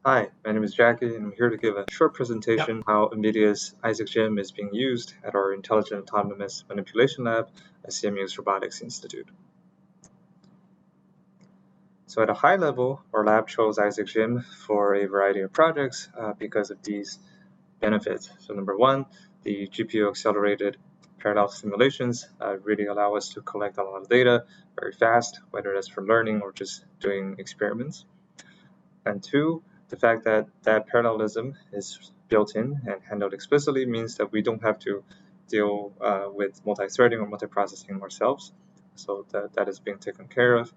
Hi, my name is Jackie, and I'm here to give a short presentation how NVIDIA's Isaac Gym is being used at our Intelligent Autonomous Manipulation Lab at CMU's Robotics Institute. So at a high level, our lab chose Isaac Gym for a variety of projects because of these benefits. So number one, the GPU-accelerated parallel simulations really allow us to collect a lot of data very fast, whether that's for learning or just doing experiments. And two, the fact that parallelism is built in and handled explicitly means that we don't have to deal with multi-threading or multiprocessing ourselves. So that is being taken care of.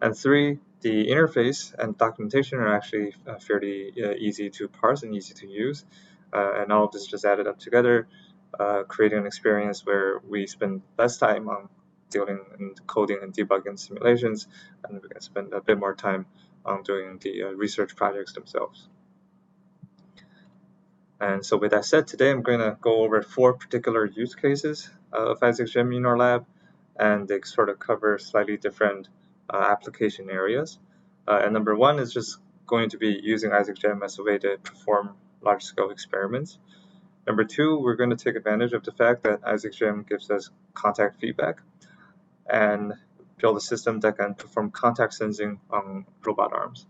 And three, the interface and documentation are actually fairly easy to parse and easy to use. And all of this just added up together, creating an experience where we spend less time on dealing and coding and debugging simulations, and we can spend a bit more time on doing the research projects themselves. And so with that said, today I'm going to go over 4 particular use cases of Isaac Gym in our lab, and they sort of cover slightly different application areas. And number one is just going to be using Isaac Gym as a way to perform large-scale experiments. Number two, we're going to take advantage of the fact that Isaac Gym gives us contact feedback and build a system that can perform contact sensing on robot arms.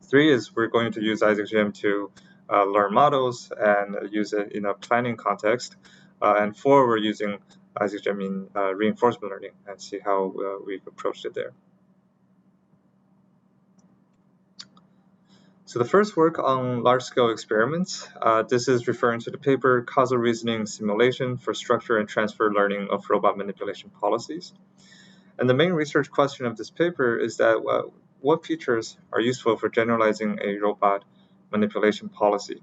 3 is we're going to use Isaac Gym to learn models and use it in a planning context. And 4, we're using Isaac Gym in reinforcement learning and see how we've approached it there. So the first work on large-scale experiments, this is referring to the paper Causal Reasoning Simulation for Structure and Transfer Learning of Robot Manipulation Policies. And the main research question of this paper is that what features are useful for generalizing a robot manipulation policy?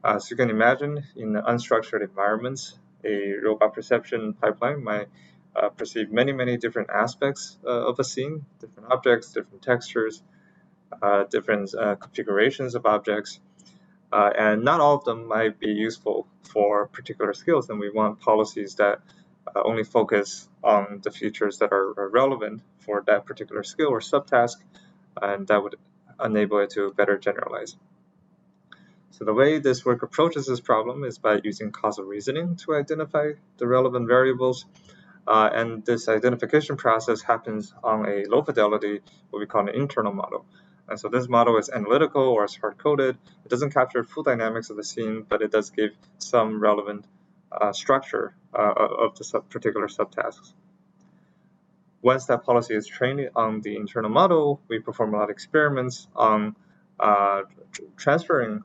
So you can imagine in unstructured environments, a robot perception pipeline might perceive many different aspects of a scene, different objects, different textures, different configurations of objects, and not all of them might be useful for particular skills, and we want policies that only focus on the features that are relevant for that particular skill or subtask, and that would enable it to better generalize. So the way this work approaches this problem is by using causal reasoning to identify the relevant variables, and this identification process happens on a low fidelity, what we call an internal model. And so this model is analytical or it's hard-coded. It doesn't capture full dynamics of the scene, but it does give some relevant structure of the particular subtasks. Once that policy is trained on the internal model, we perform a lot of experiments on transferring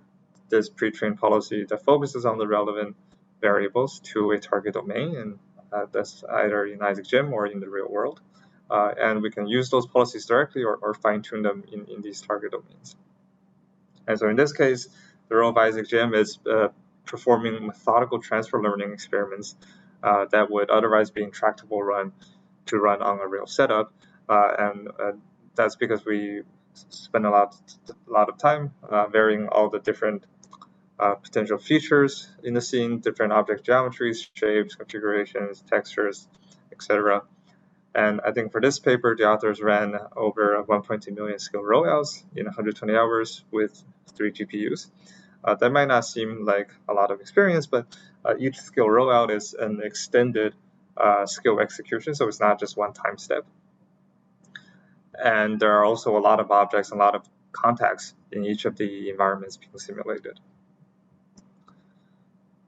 this pre-trained policy that focuses on the relevant variables to a target domain, and that's either in Isaac Gym or in the real world. And we can use those policies directly or fine-tune them in these target domains. And so in this case, the role of Isaac Gym is performing methodical transfer learning experiments that would otherwise be intractable to run on a real setup. And that's because we spend a lot of time varying all the different potential features in the scene, different object geometries, shapes, configurations, textures, etc. And I think for this paper, the authors ran over 1.2 million skill rollouts in 120 hours with 3 GPUs. That might not seem like a lot of experience, but each skill rollout is an extended skill execution, so it's not just one time step. And there are also a lot of objects and a lot of contacts in each of the environments being simulated.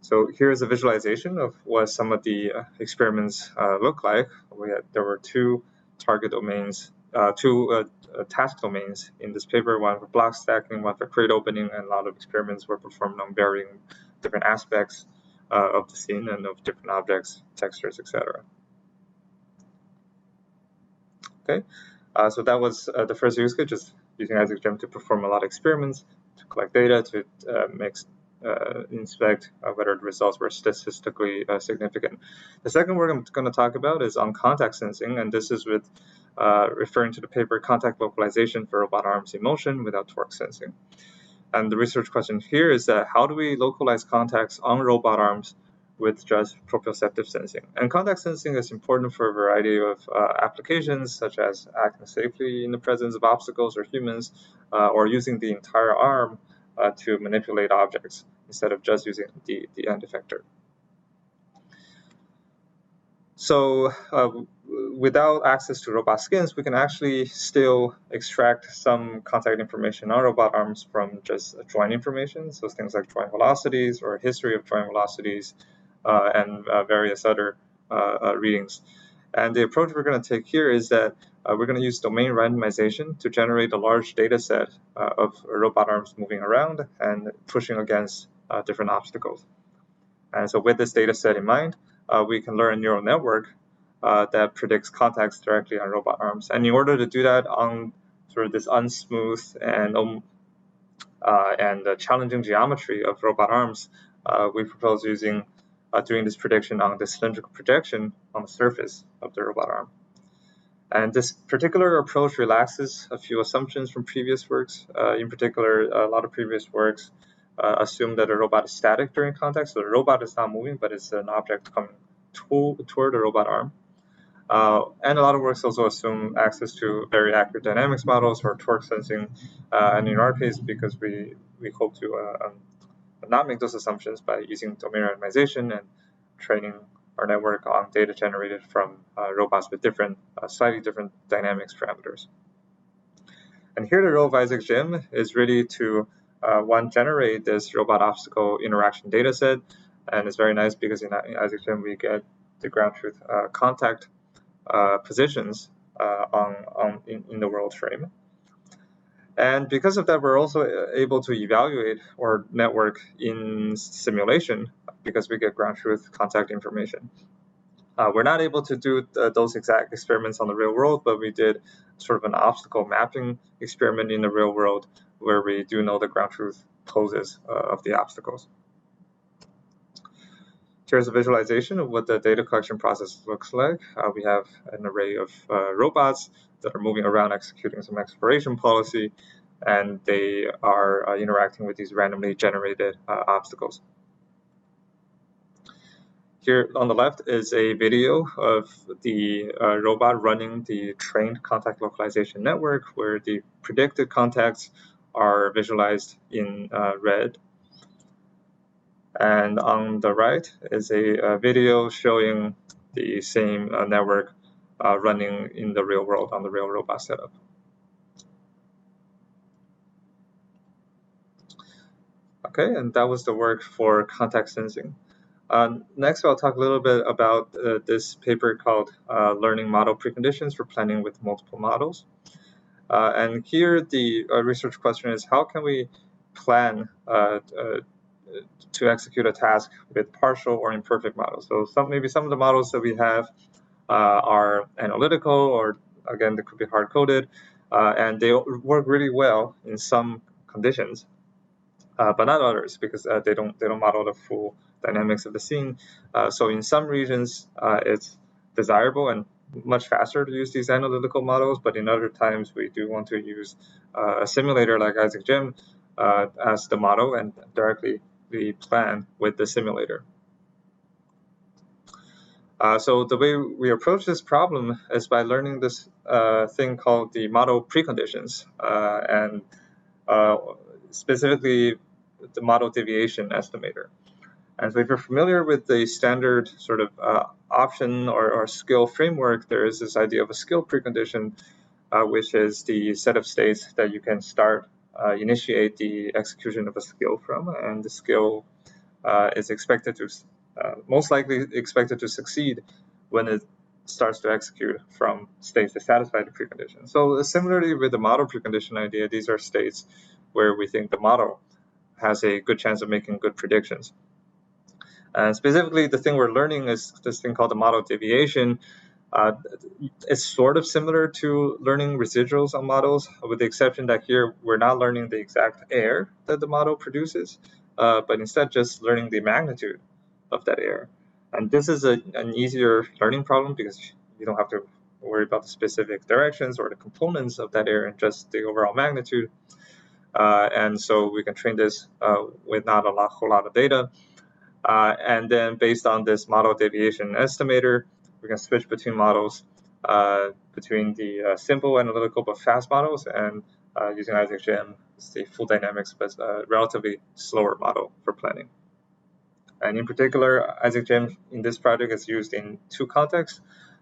So here's a visualization of what some of the experiments look like. There were 2 target domains, 2 task domains in this paper, one for block stacking, one for crate opening, and a lot of experiments were performed on varying different aspects of the scene and of different objects, textures, etc. Okay, so that was the first use case, just using Isaac Gym to perform a lot of experiments, to collect data, to inspect whether the results were statistically significant. The second work I'm going to talk about is on contact sensing, and this is with referring to the paper Contact Localization for Robot Arms in Motion Without Torque Sensing. And the research question here is that how do we localize contacts on robot arms with just proprioceptive sensing. And contact sensing is important for a variety of applications, such as acting safely in the presence of obstacles or humans, or using the entire arm to manipulate objects instead of just using the end effector. So without access to robot skins, we can actually still extract some contact information on robot arms from just joint information. So things like joint velocities or history of joint velocities and various other readings. And the approach we're going to take here is that we're going to use domain randomization to generate a large data set of robot arms moving around and pushing against different obstacles. And so with this data set in mind, we can learn a neural network that predicts contacts directly on robot arms. And in order to do that on sort of this unsmooth and challenging geometry of robot arms, we propose doing this prediction on the cylindrical projection on the surface of the robot arm. And this particular approach relaxes a few assumptions from previous works. In particular, a lot of previous works assume that a robot is static during contact, so the robot is not moving, but it's an object coming toward the robot arm. And a lot of works also assume access to very accurate dynamics models or torque sensing. And in our case, because we hope to not make those assumptions by using domain randomization and training our network on data generated from robots with slightly different dynamics parameters. And here the role of IsaacGym is really to generate this robot obstacle interaction data set. And it's very nice because in IsaacGym we get the ground truth contact positions in the world frame. And because of that, we're also able to evaluate our network in simulation because we get ground truth contact information. We're not able to do those exact experiments on the real world, but we did sort of an obstacle mapping experiment in the real world where we do know the ground truth poses of the obstacles. Here's a visualization of what the data collection process looks like. We have an array of robots that are moving around executing some exploration policy, and they are interacting with these randomly generated obstacles. Here on the left is a video of the robot running the trained contact localization network, where the predicted contacts are visualized in red. And on the right is a video showing the same network running in the real world on the real robot setup. Okay, and that was the work for contact sensing. Next, I'll talk a little bit about this paper called Learning Model Preconditions for Planning with Multiple Models. And here the research question is, how can we plan to execute a task with partial or imperfect models? So maybe some of the models that we have are analytical, or again, they could be hard-coded, and they work really well in some conditions, but not others, because they don't model the full dynamics of the scene. So in some regions, it's desirable and much faster to use these analytical models, but in other times we do want to use a simulator like IsaacGym as the model and directly we plan with the simulator. So the way we approach this problem is by learning this thing called the model preconditions, and specifically the model deviation estimator. And so if you're familiar with the standard sort of option or skill framework, there is this idea of a skill precondition, which is the set of states that you can initiate the execution of a skill from, and the skill is expected to, most likely expected to succeed when it starts to execute from states that satisfy the precondition. So similarly with the model precondition idea, these are states where we think the model has a good chance of making good predictions. And specifically, the thing we're learning is this thing called the model deviation. It's sort of similar to learning residuals on models, with the exception that here we're not learning the exact error that the model produces, but instead just learning the magnitude of that error. And this is an easier learning problem because you don't have to worry about the specific directions or the components of that error and just the overall magnitude. And so we can train this with not a whole lot of data. And then based on this model deviation estimator, we can switch between models, between the simple analytical but fast models, and using IsaacGEM, it's the full dynamics but relatively slower model for planning. And in particular, IsaacGEM in this project is used in two contexts.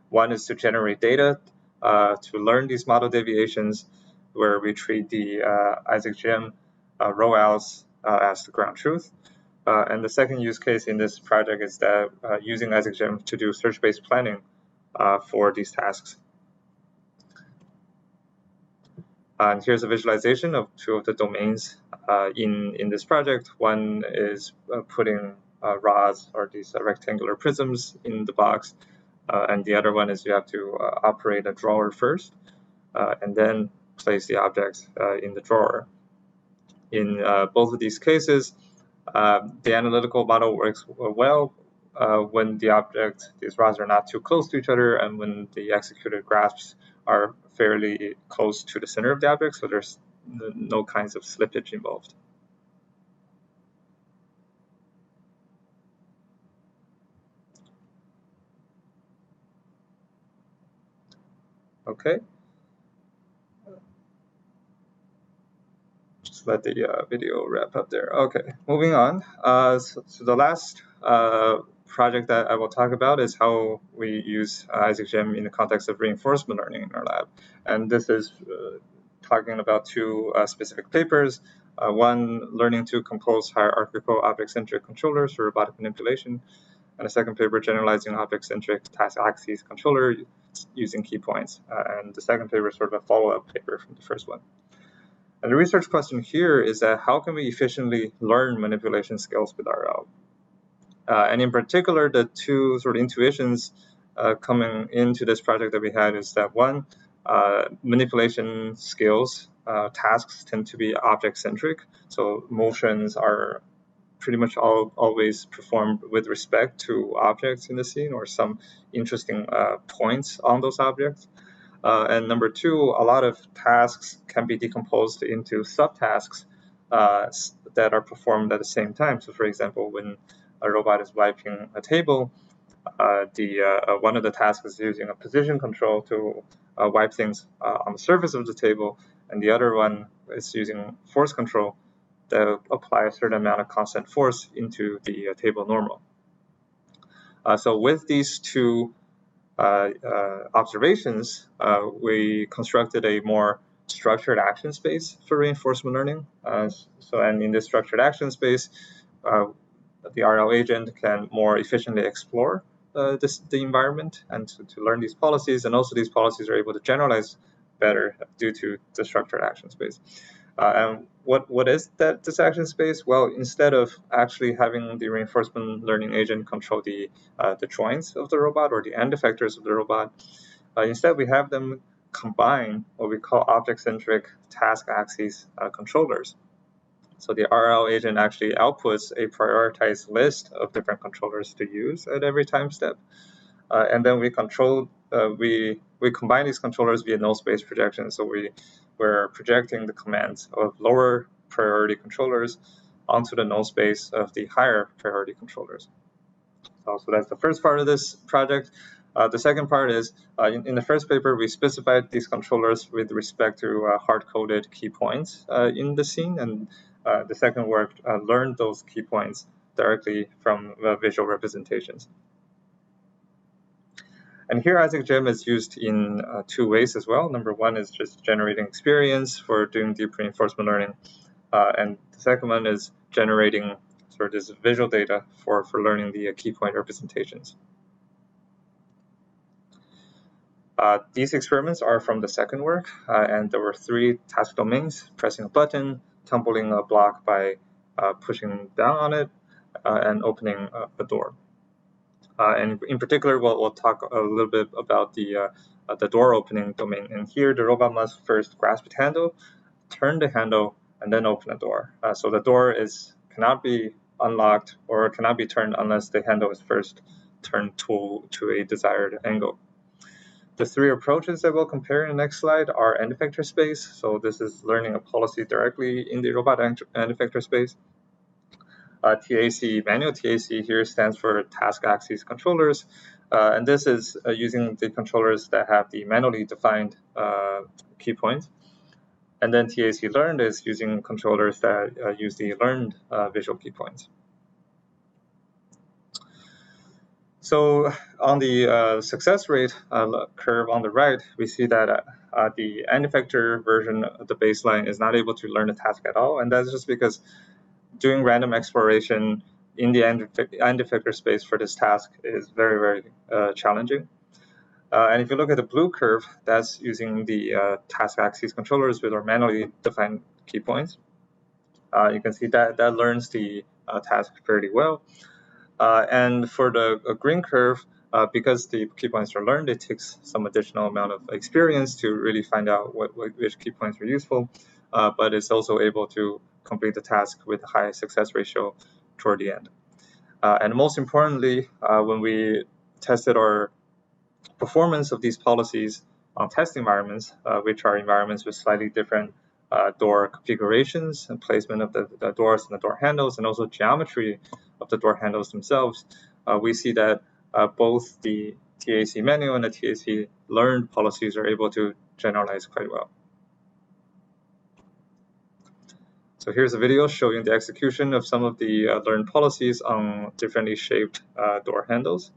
One is to generate data to learn these model deviations, where we treat the IsaacGEM ROALs as the ground truth. And the second use case in this project is that using IsaacGEM to do search-based planning for these tasks. And here's a visualization of two of the domains in this project. One is putting rods or these rectangular prisms in the box, and the other one is you have to operate a drawer first, and then place the objects in the drawer. In both of these cases, the analytical model works well when these rods are not too close to each other, and when the executed grasps are fairly close to the center of the object, so there's no kinds of slippage involved. Okay. Just let the video wrap up there. Okay, moving on. So the last project that I will talk about is how we use IsaacGEM in the context of reinforcement learning in our lab. And this is talking about two specific papers. One, learning to compose hierarchical object-centric controllers for robotic manipulation, and a second paper, generalizing object-centric task axes controller using key points. And the second paper is sort of a follow-up paper from the first one. And the research question here is that how can we efficiently learn manipulation skills with RL? And in particular, the two sort of intuitions coming into this project that we had is that one, manipulation skills, tasks tend to be object-centric. So motions are pretty much always performed with respect to objects in the scene or some interesting points on those objects. And number two, a lot of tasks can be decomposed into subtasks that are performed at the same time. So for example, when a robot is wiping a table, one of the tasks is using a position control to wipe things on the surface of the table, and the other one is using force control to apply a certain amount of constant force into the table normal. So with these two observations, we constructed a more structured action space for reinforcement learning. And in this structured action space, the RL agent can more efficiently explore the environment and to learn these policies, and also these policies are able to generalize better due to the structured action space. And what is this action space? Well, instead of actually having the reinforcement learning agent control the joints of the robot or the end effectors of the robot, instead we have them combine what we call object-centric task axes controllers. So the RL agent actually outputs a prioritized list of different controllers to use at every time step, and then we combine these controllers via null space projection. So we're projecting the commands of lower priority controllers onto the null space of the higher priority controllers. So that's the first part of this project. The second part is, in the first paper, we specified these controllers with respect to hard-coded key points in the scene, and the second work learned those key points directly from visual representations. And here IsaacGEM is used in two ways as well. Number one is just generating experience for doing deep reinforcement learning. And the second one is generating sort of this visual data for learning the key point representations. These experiments are from the second work, and there were three task domains: pressing a button, tumbling a block by pushing down on it, and opening a door. And in particular, we'll talk a little bit about the door opening domain. And here, the robot must first grasp the handle, turn the handle, and then open the door. So the door cannot be unlocked or cannot be turned unless the handle is first turned to a desired angle. The three approaches that we'll compare in the next slide are end effector space. So this is learning a policy directly in the robot end effector space. TAC manual. TAC here stands for task axis controllers, and this is using the controllers that have the manually defined key points. And then TAC learned is using controllers that use the learned visual key points. So on the success rate curve on the right, we see that the end effector version of the baseline is not able to learn the task at all, and that's just because doing random exploration in the end effector space for this task is very, very challenging. And if you look at the blue curve, that's using the task axis controllers with our manually defined key points. You can see that learns the task fairly well. And for the green curve, because the key points are learned, it takes some additional amount of experience to really find out which key points are useful, but it's also able to complete the task with a high success ratio toward the end. And most importantly, when we tested our performance of these policies on test environments, which are environments with slightly different door configurations and placement of the doors and the door handles, and also geometry of the door handles themselves, we see that both the TAC manual and the TAC learned policies are able to generalize quite well. So here's a video showing the execution of some of the learned policies on differently shaped door handles.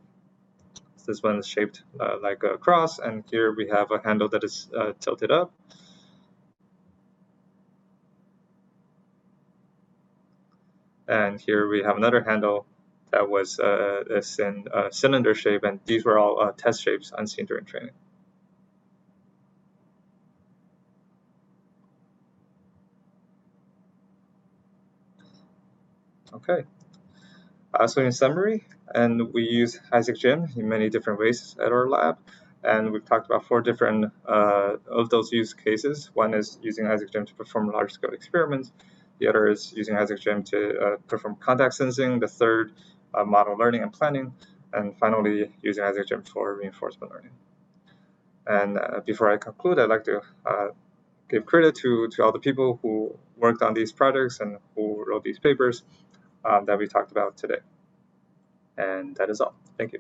This one is shaped like a cross, and here we have a handle that is tilted up. And here we have another handle that was in cylinder shape, and these were all test shapes unseen during training. Okay. So in summary, and we use IsaacGym in many different ways at our lab, and we've talked about 4 different of those use cases. One is using IsaacGym to perform large-scale experiments. The other is using IsaacGym to perform contact sensing. The third, model learning and planning. And finally, using IsaacGym for reinforcement learning. And before I conclude, I'd like to give credit to all the people who worked on these projects and who wrote these papers that we talked about today. And that is all. Thank you.